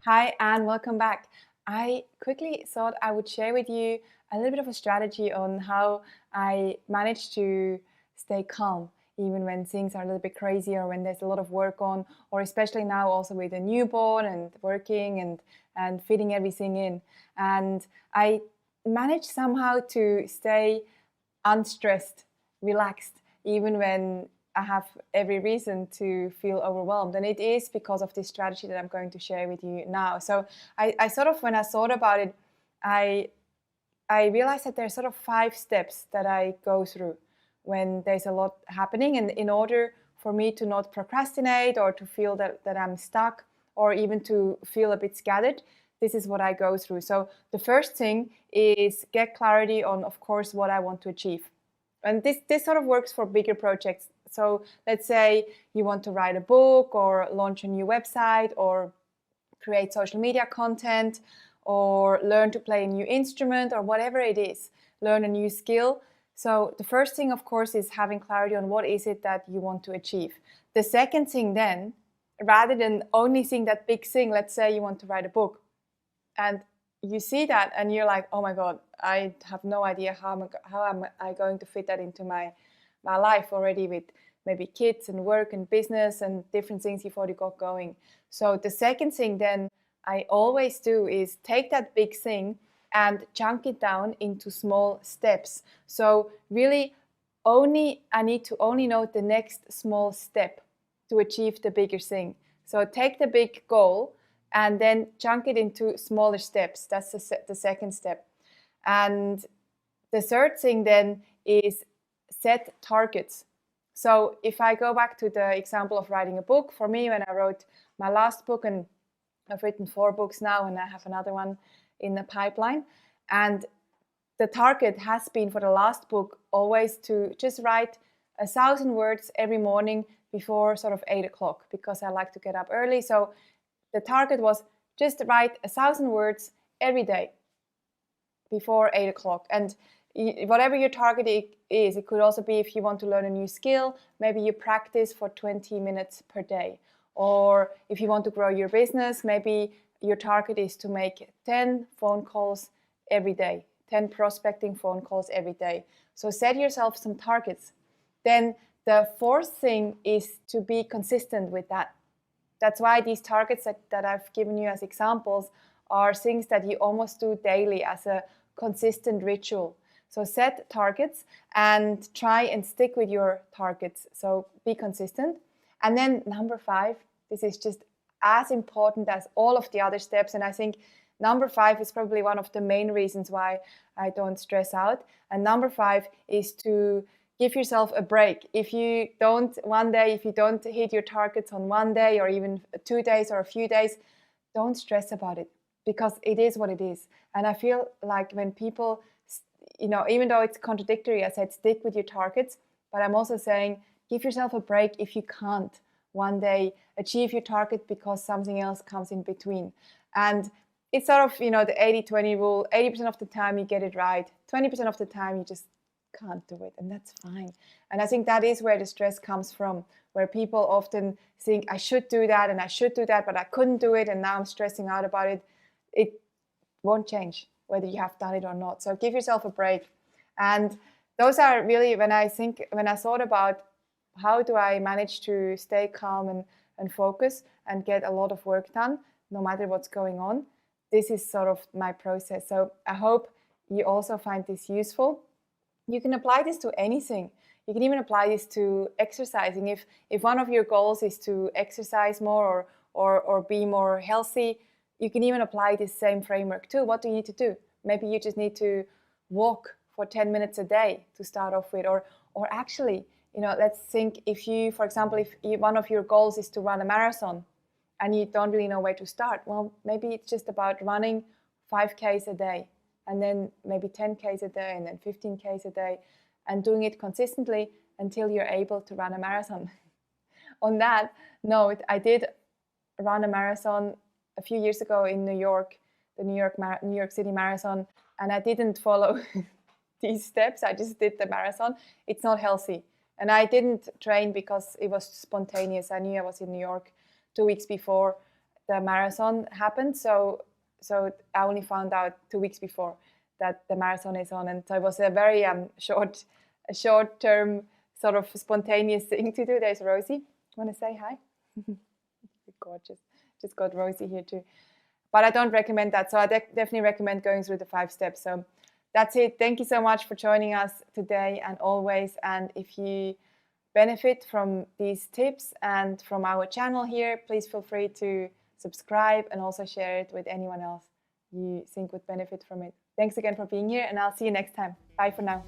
Hi, and welcome back. I quickly thought I would share with you a little bit of a strategy on how I manage to stay calm, even when things are a little bit crazy or when there's a lot of work on, or especially now also with a newborn and working and fitting everything in. And I managed somehow to stay unstressed, relaxed, even when I have every reason to feel overwhelmed. And it is because of this strategy that I'm going to share with you now. So I sort of, when I thought about it, I I realized that there's sort of 5 steps that I go through when there's a lot happening. And in order for me to not procrastinate or to feel that I'm stuck or even to feel a bit scattered, this is what I go through. So the first thing is get clarity on, of course, what I want to achieve. And this sort of works for bigger projects. So let's say you want to write a book or launch a new website or create social media content or learn to play a new instrument or whatever it is, learn a new skill. So the first thing, of course, is having clarity on what is it that you want to achieve. The second thing then, rather than only seeing that big thing, let's say you want to write a book and you see that and you're like, oh my God, I have no idea how am I going to fit that into my life already with maybe kids and work and business and different things you've already got going. So the second thing then I always do is take that big thing and chunk it down into small steps. So really I need to only know the next small step to achieve the bigger thing. So take the big goal and then chunk it into smaller steps. That's the second step. And the third thing then is set targets. So if I go back to the example of writing a book, for me, when I wrote my last book, and I've written 4 books now, and I have another one in the pipeline, and the target has been for the last book always to just write 1,000 words every morning before sort of 8 o'clock, because I like to get up early. So the target was just write 1,000 words every day before 8 o'clock. And whatever your target is, it could also be if you want to learn a new skill, maybe you practice for 20 minutes per day. Or if you want to grow your business, maybe your target is to make 10 phone calls every day, 10 prospecting phone calls every day. So set yourself some targets. Then the fourth thing is to be consistent with that. That's why these targets that I've given you as examples are things that you almost do daily as a consistent ritual. So set targets and try and stick with your targets. So be consistent. And then number 5, this is just as important as all of the other steps. And I think number 5 is probably one of the main reasons why I don't stress out. And number 5 is to give yourself a break. If you don't hit your targets on one day or even 2 days or a few days, don't stress about it, because it is what it is. And I feel like when people, even though it's contradictory, I said stick with your targets, but I'm also saying give yourself a break if you can't one day achieve your target because something else comes in between. And it's sort of, the 80-20 rule. 80% of the time you get it right. 20% of the time you just can't do it, and that's fine. And I think that is where the stress comes from, where people often think I should do that and I should do that, but I couldn't do it and now I'm stressing out about it. It won't change whether you have done it or not. So give yourself a break. And those are really, when I thought about how do I manage to stay calm and focus and get a lot of work done no matter what's going on, this is sort of my process. So I hope you also find this useful. You can apply this to anything. You can even apply this to exercising. If one of your goals is to exercise more or be more healthy, you can even apply this same framework too. What do you need to do? Maybe you just need to walk for 10 minutes a day to start off with. Or actually, let's think for example, if one of your goals is to run a marathon and you don't really know where to start, well, maybe it's just about running 5Ks a day, and then maybe 10Ks a day, and then 15Ks a day, and doing it consistently until you're able to run a marathon. On that note, I did run a marathon a few years ago in New York, the New York City Marathon, and I didn't follow these steps. I just did the marathon. It's not healthy. And I didn't train because it was spontaneous. I knew I was in New York 2 weeks before. the marathon happened. So I only found out 2 weeks before that the marathon is on, and so it was a very short-term sort of spontaneous thing to do. There's Rosie. Want to say hi? Gorgeous. Just got Rosie here too. But I don't recommend that. So I definitely recommend going through the 5 steps. So that's it. Thank you so much for joining us today and always. And if you benefit from these tips and from our channel here, please feel free to subscribe and also share it with anyone else you think would benefit from it. Thanks again for being here, and I'll see you next time. Bye for now.